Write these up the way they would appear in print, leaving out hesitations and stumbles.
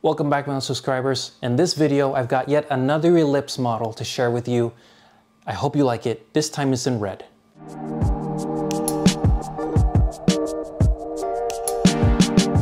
Welcome back, my subscribers. In this video, I've got yet another Ellipse model to share with you. I hope you like it. This time it's in red.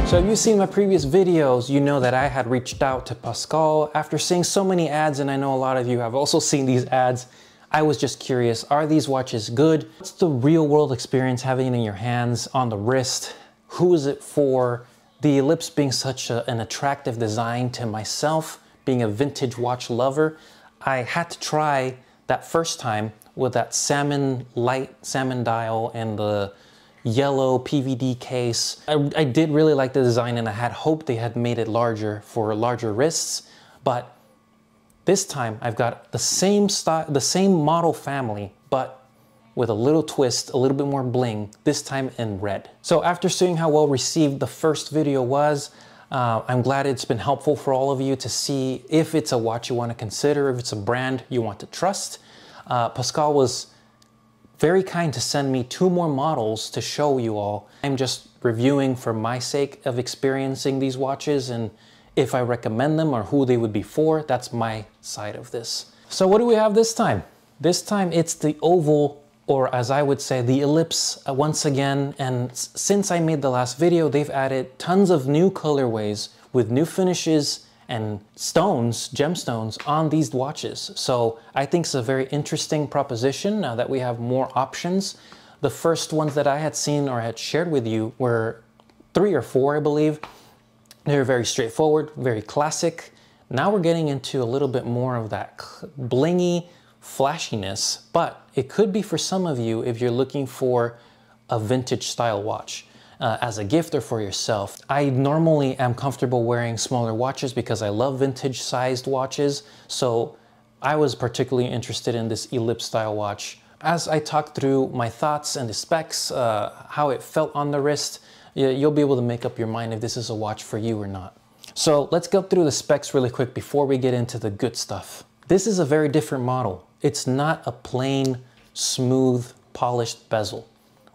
So if you've seen my previous videos, you know that I had reached out to Pascal after seeing so many ads, and I know a lot of you have also seen these ads. I was just curious, are these watches good? What's the real world experience having it in your hands, on the wrist? Who is it for? The Ellipse being such an attractive design to myself, being a vintage watch lover, I had to try that first time with that light salmon dial and the yellow PVD case. I did really like the design, and I had hoped they had made it larger for larger wrists, but this time I've got the same style, the same model family, but with a little twist, a little bit more bling, this time in red. So after seeing how well received the first video was, I'm glad it's been helpful for all of you to see if it's a watch you want to consider, if it's a brand you want to trust. Pascal was very kind to send me 2 more models to show you all. I'm just reviewing for my sake of experiencing these watches, and if I recommend them or who they would be for, that's my side of this. So what do we have this time? This time it's the oval, or as I would say, the Ellipse once again. And since I made the last video, they've added tons of new colorways with new finishes and stones, gemstones on these watches. So I think it's a very interesting proposition now that we have more options. The first ones that I had seen or had shared with you were 3 or 4, I believe. They're very straightforward, very classic. Now we're getting into a little bit more of that blingy flashiness, but it could be for some of you if you're looking for a vintage style watch as a gift or for yourself. I normally am comfortable wearing smaller watches because I love vintage sized watches, so I was particularly interested in this Ellipse style watch. As I talk through my thoughts and the specs, how it felt on the wrist, you'll be able to make up your mind if this is a watch for you or not. So let's go through the specs really quick before we get into the good stuff. This is a very different model. It's not a plain, smooth, polished bezel.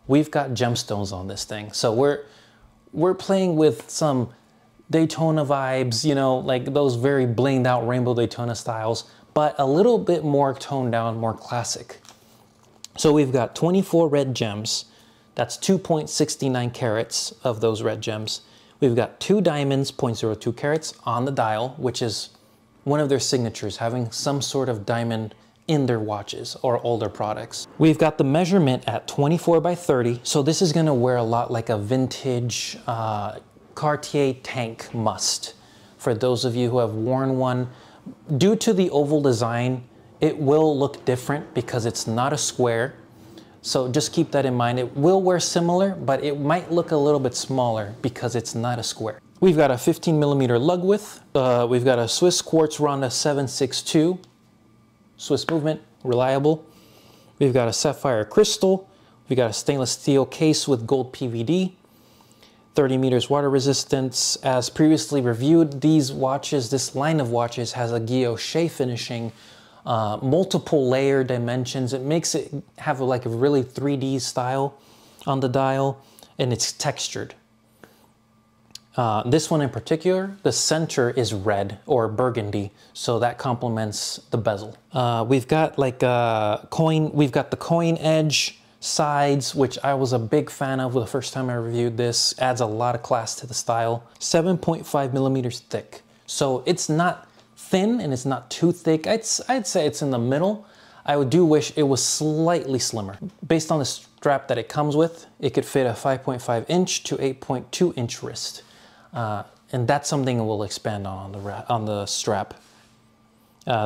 We've got gemstones on this thing. So we're playing with some Daytona vibes, you know, like those very blinged out rainbow Daytona styles, but a little bit more toned down, more classic. So we've got 24 red gems. That's 2.69 carats of those red gems. We've got 2 diamonds, 0.02 carats on the dial, which is one of their signatures, having some sort of diamond in their watches or older products. We've got the measurement at 24 by 30. So this is gonna wear a lot like a vintage Cartier tank must. For those of you who have worn one, due to the oval design, it will look different because it's not a square. So just keep that in mind. It will wear similar, but it might look a little bit smaller because it's not a square. We've got a 15mm lug width. We've got a Swiss quartz Ronda 762. Swiss movement, reliable. We've got a sapphire crystal. We've got a stainless steel case with gold PVD. 30 meters water resistance. As previously reviewed, these watches, this line of watches has a guilloche finishing, multiple layer dimensions. It makes it have like a really 3D style on the dial, and it's textured. This one in particular, the center is red or burgundy, so that complements the bezel. We've got like a coin, we've got the coin edge sides, which I was a big fan of the first time I reviewed this. Adds a lot of class to the style. 7.5 millimeters thick. So it's not thin and it's not too thick. I'd say it's in the middle. I do wish it was slightly slimmer. Based on the strap that it comes with, it could fit a 5.5 inch to 8.2 inch wrist. And that's something we'll expand on the strap.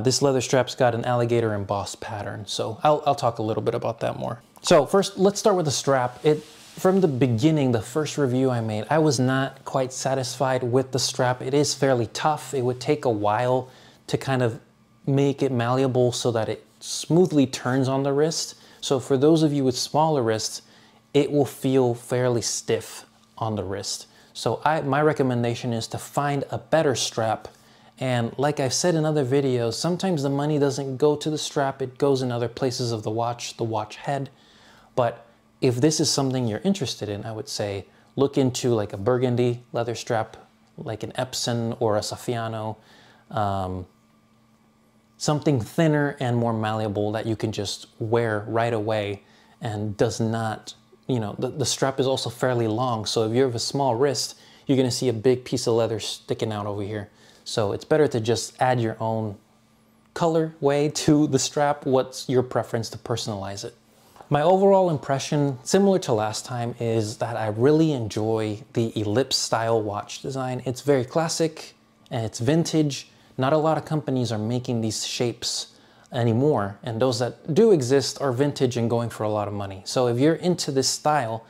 This leather strap's got an alligator embossed pattern, so I'll talk a little bit about that more. So first, let's start with the strap. From the beginning, the first review I made, I was not quite satisfied with the strap. It is fairly tough. It would take a while to kind of make it malleable so that it smoothly turns on the wrist. So for those of you with smaller wrists, it will feel fairly stiff on the wrist. So my recommendation is to find a better strap. And like I've said in other videos, sometimes the money doesn't go to the strap, it goes in other places of the watch head. But if this is something you're interested in, I would say look into like a burgundy leather strap like an Epson or a Saffiano, something thinner and more malleable that you can just wear right away and does not, you know, the strap is also fairly long. So if you have a small wrist, you're gonna see a big piece of leather sticking out over here. So it's better to just add your own colorway to the strap. What's your preference to personalize it? My overall impression, similar to last time, is that I really enjoy the Ellipse style watch design. It's very classic and it's vintage. Not a lot of companies are making these shapes anymore, and those that do exist are vintage and going for a lot of money. So if you're into this style,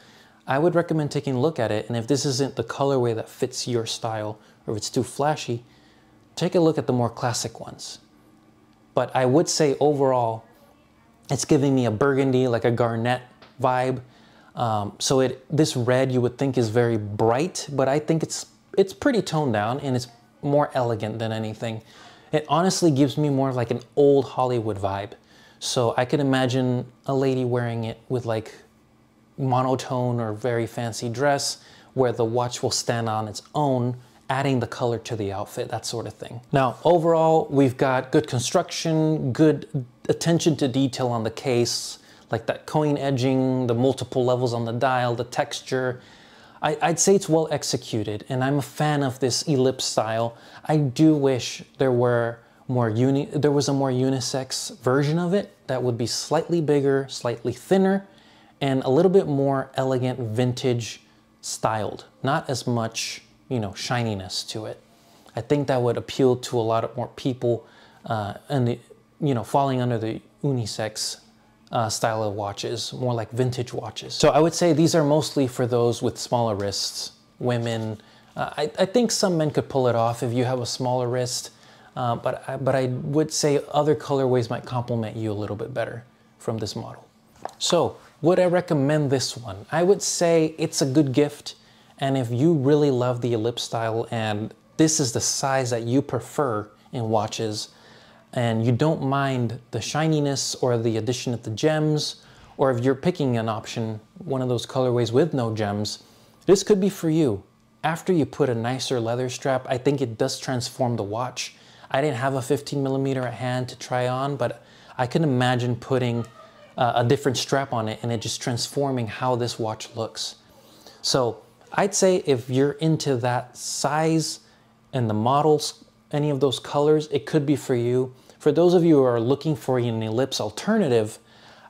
I would recommend taking a look at it, and if this isn't the colorway that fits your style, or if it's too flashy, take a look at the more classic ones. But I would say overall, it's giving me a burgundy, like a garnet vibe. So this red you would think is very bright, but I think it's pretty toned down and it's more elegant than anything. It honestly gives me more of like an old Hollywood vibe. So I could imagine a lady wearing it with like monotone or very fancy dress where the watch will stand on its own, adding the color to the outfit, that sort of thing. Now, overall, we've got good construction, good attention to detail on the case, like that coin edging, the multiple levels on the dial, the texture. I'd say it's well executed, and I'm a fan of this Ellipse style. I do wish there was a more unisex version of it that would be slightly bigger, slightly thinner, and a little bit more elegant, vintage styled. Not as much, you know, shininess to it. I think that would appeal to a lot of more people and, you know, falling under the unisex style of watches, more like vintage watches. So I would say these are mostly for those with smaller wrists, women. I think some men could pull it off if you have a smaller wrist, but I would say other colorways might complement you a little bit better from this model. So would I recommend this one? I would say it's a good gift, and if you really love the Ellipse style and this is the size that you prefer in watches, and you don't mind the shininess or the addition of the gems, or if you're picking an option, one of those colorways with no gems, this could be for you. After you put a nicer leather strap, I think it does transform the watch. I didn't have a 15mm at hand to try on, but I can imagine putting a different strap on it and it just transforming how this watch looks. So I'd say if you're into that size and the models, any of those colors, it could be for you. For those of you who are looking for an Ellipse alternative,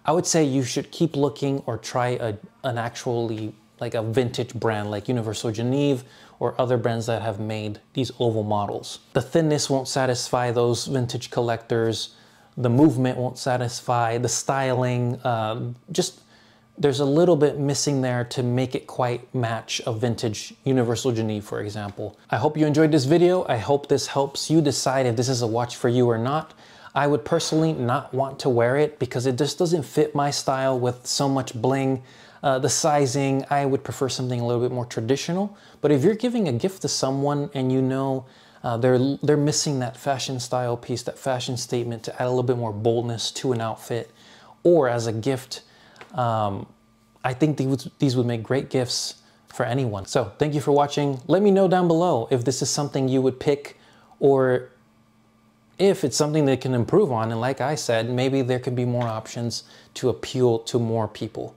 I would say you should keep looking or try an actually like a vintage brand like Universal Genève or other brands that have made these oval models. The thinness won't satisfy those vintage collectors. The movement won't satisfy, the styling, just there's a little bit missing there to make it quite match a vintage Universal Genève, for example. I hope you enjoyed this video. I hope this helps you decide if this is a watch for you or not. I would personally not want to wear it because it just doesn't fit my style with so much bling. The sizing, I would prefer something a little bit more traditional. But if you're giving a gift to someone and you know they're missing that fashion style piece, that fashion statement to add a little bit more boldness to an outfit, or as a gift, I think these would make great gifts for anyone. So thank you for watching. Let me know down below if this is something you would pick or if it's something they can improve on. And like I said, maybe there could be more options to appeal to more people.